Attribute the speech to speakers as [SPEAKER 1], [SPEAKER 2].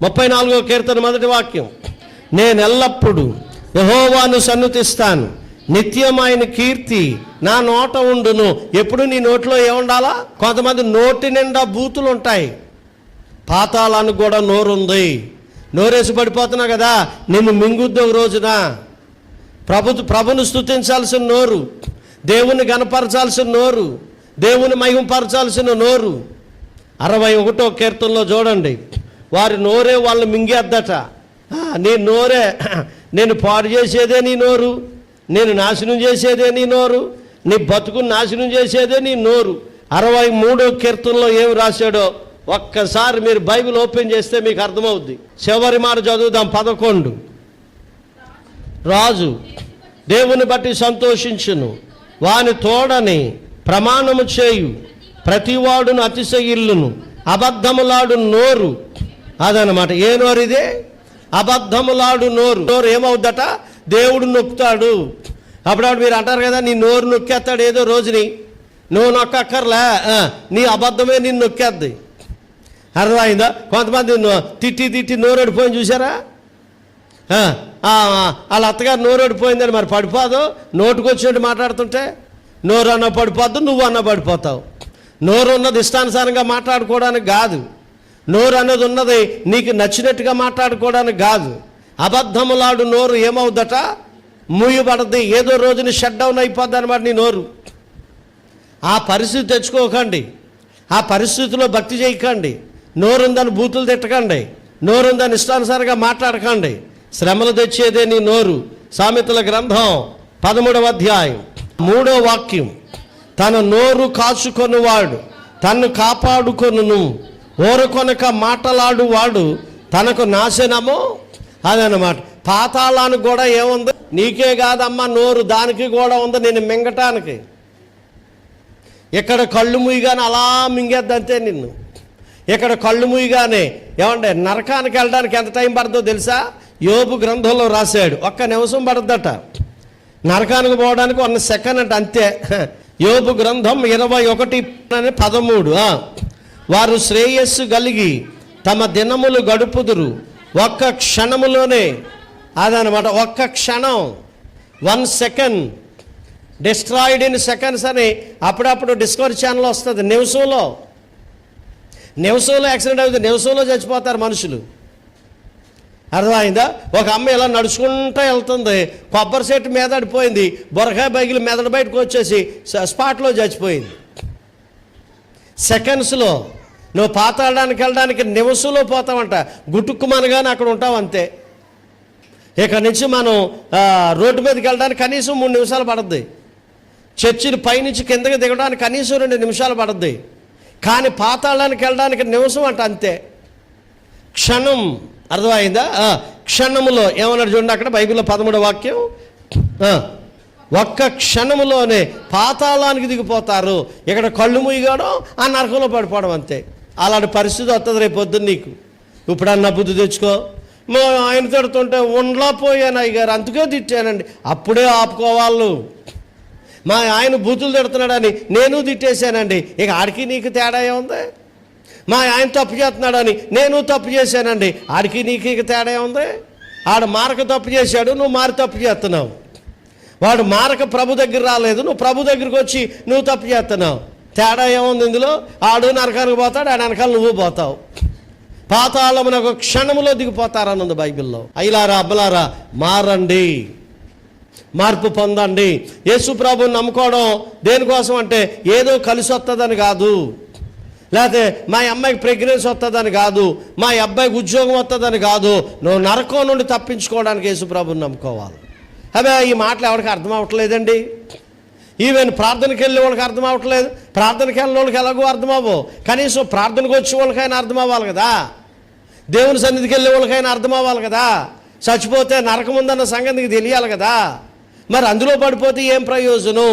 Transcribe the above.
[SPEAKER 1] 34వ కీర్తన మొదటి వాక్యం, నేను ఎల్లప్పుడూ యెహోవాను సన్నుతిస్తాను, నిత్యమైన కీర్తి నా నోట ఉండును. ఎప్పుడు నీ నోట్లో ఏముండాలా? కొంతమంది నోటి నిండా బూతులు ఉంటాయి. పాతాళానికి కూడా నోరుంది. నోరేసి పడిపోతున్నావు కదా, నిన్ను మింగుద్దు ఒక రోజున. ప్రభును స్తుతించాల్సిన నోరు, దేవుని గణపరచాల్సిన నోరు, దేవుని మహిమపరచాల్సిన నోరు. 61వ కీర్తనలో చూడండి, వారి నోరే వాళ్ళు మింగేద్దట. నీ నోరే, నేను పాడు చేసేదే నీ నోరు, నేను నాశనం చేసేదే నీ నోరు, నీ బతుకుని నాశనం చేసేదే నీ నోరు. 63వ కీర్తనలో ఏమి రాశాడో ఒక్కసారి మీరు బైబిల్ ఓపెన్ చేస్తే మీకు అర్థమవుద్ది. చివరి మాట చదువుదాం. 11, రాజు దేవుని బట్టి సంతోషించును, వాని తోడని ప్రమాణము చేయు ప్రతివాడును అతిశయిల్లును, అబద్ధములాడు నోరు. అదనమాట. ఏ నోరు ఇదే? అబద్ధములాడు నోరు. నోరు ఏమవుద్దట? దేవుడు నొక్కుతాడు. అప్పుడప్పుడు మీరు అంటారు కదా, నీ నోరు నొక్కేస్తాడు ఏదో రోజుని. నువ్వు నొక్కక్కర్లే, నీ అబద్ధమే నిన్ను నొక్కేద్ది. అర్థమైందా? కొంతమంది తిట్టి నోరెడిపోయింది చూసారా? వాళ్ళ అత్తగారు నోరెడిపోయిందని మరి పడిపోదు. నోటుకు వచ్చినట్టు మాట్లాడుతుంటే నోరు అన్న పడిపోద్దు, నువ్వు అన్న పడిపోతావు. నోరు ఉన్నది ఇష్టానుసారంగా మాట్లాడుకోవడానికి కాదు. నోరు అన్నది ఉన్నది నీకు నచ్చినట్టుగా మాట్లాడుకోవడానికి కాదు. అబద్ధములాడు నోరు ఏమవుద్దట? మూయబడద్ది. ఏదో రోజుని షట్ డౌన్ అయిపోద్ది అనమాట నీ నోరు. ఆ పరిస్థితి తెచ్చుకోకండి. ఆ పరిస్థితిలో భక్తి చేయకండి. నోరుందని బూతులు తిట్టకండి. నోరుందని ఇష్టానుసారంగా మాట్లాడకండి. శ్రమలు తెచ్చేదే నీ నోరు. సామెతల గ్రంథం 13వ అధ్యాయం 3వ వాక్యం, తన నోరు కాచుకొనువాడు తన్ను కాపాడుకొనును, ఓరుకొనక మాటలాడువాడు తనకు నాశనము. అదనమాట. పాతాళానికి కూడా ఏముంది? నీకే కాదమ్మా నోరు, దానికి కూడా ఉంది నేను మింగటానికి. ఇక్కడ కళ్ళు మూయగానే అలా మింగేద్దంతే నిన్ను. ఇక్కడ కళ్ళు మూయగానే ఏమంటే నరకానికి వెళ్ళడానికి ఎంత టైం పడుతుందో తెలుసా? యోబు గ్రంథంలో రాశాడు, 1 నిమిషం పడుద్దట నరకానికి పోవడానికి. 1 సెకండ్ అంతే. యోబు గ్రంథం 21:13, వారు శ్రేయస్సు కలిగి తమ దినములు గడుపుదురు 1 క్షణములోనే. అదనమాట. 1 క్షణం, 1 సెకండ్ డిస్ట్రాయిడ్ ఇన్ సెకండ్స్ అని అప్పుడప్పుడు డిస్కవరీ ఛానల్ వస్తుంది. నిమిషంలో యాక్సిడెంట్ అవుతుంది, నిమిషంలో చచ్చిపోతారు మనుషులు. అర్థమైందా? ఒక అమ్మ ఇలా నడుచుకుంటూ వెళ్తుంది, కొబ్బరి చెట్టు మెదడిపోయింది, బొరకాయ బైకులు మెదడు బయటకు వచ్చేసి స్పాట్లో చచ్చిపోయింది. సెకండ్స్లో. నువ్వు పాతాళానికి వెళ్ళడానికి నిమిషంలో పోతావంట. గుట్టుక్కుమనగానే అక్కడ ఉంటావు అంతే. ఇక్కడ నుంచి మనం రోడ్డు మీదకి వెళ్ళడానికి కనీసం 3 నిమిషాలు పడుద్ది. చర్చిని పైనుంచి కిందకి దిగడానికి కనీసం 2 నిమిషాలు పడుద్ది. కానీ పాతాళానికి వెళ్ళడానికి నిమిషం అంట అంతే. క్షణం. అర్థమైందా? క్షణములో ఏమన్నాడు చూడండి అక్కడ బైబిల్లో 13వ వాక్యం, 1 క్షణములోనే పాతాళానికి దిగిపోతారు. ఇక్కడ కళ్ళు మూయగాడం, ఆ నరకంలో పడిపోవడం అంతే. అలాంటి పరిస్థితి వస్తుంది రేపు పొద్దున్న నీకు. ఇప్పుడన్నా బుద్ధి తెచ్చుకో. మా ఆయన తిడుతుంటే ఉండలా పోయాను అయ్యగారు, అందుకే తిట్టానండి. అప్పుడే ఆపుకోవాలి. మా ఆయన బూతులు తిడుతున్నాడని నేను తిట్టేశానండి, ఇక ఆడికి నీకు తేడా ఏముంది? మా ఆయన తప్పు చేస్తున్నాడని నేను తప్పు చేశానండి, ఆడికి నీకు ఇక తేడా ఏముంది? ఆడు మారక తప్పు చేశాడు, నువ్వు మారి తప్పు చేస్తున్నావు. వాడు మారక ప్రభు దగ్గర రాలేదు, నువ్వు ప్రభు దగ్గరికి వచ్చి నువ్వు తప్పు చేస్తున్నావు. తేడా ఏముంది ఇందులో? ఆడు నరకానికి పోతాడు, ఆడ వెనకాల నువ్వు పోతావు. పాతాళమున 1 క్షణంలో దిగిపోతారన్నది బైబిల్లో. అయ్యలారా అబ్బలారా, మారండి, మార్పు పొందండి. యేసు ప్రభువుని నమ్ముకోవడం దేనికోసం అంటే ఏదో కలిసి వస్తుందని కాదు, లేకపోతే మా అమ్మాయికి ప్రెగ్నెన్సీ వస్తుందని కాదు, మా అబ్బాయికి ఉద్యోగం వస్తుందని కాదు. నువ్వు నరకం నుండి తప్పించుకోవడానికి యేసు ప్రభువుని నమ్ముకోవాలి. అదే ఈ మాటలు ఎవరికి అర్థం అవ్వట్లేదండి. ఈవెన్ ప్రార్థనకి వెళ్ళే వాళ్ళకి అర్థం అవ్వట్లేదు. ప్రార్థనకి వెళ్ళిన వాళ్ళకి ఎలాగో అర్థం అవ్వవు, కనీసం ప్రార్థనకు వచ్చే వాళ్ళకైనా అర్థం అవ్వాలి కదా. దేవుని సన్నిధికి వెళ్ళే వాళ్ళకైనా అర్థం అవ్వాలి కదా. చచ్చిపోతే నరకం ఉందన్న సంగతి నీకు తెలియాలి కదా. మరి అందులో పడిపోతే ఏం ప్రయోజనం?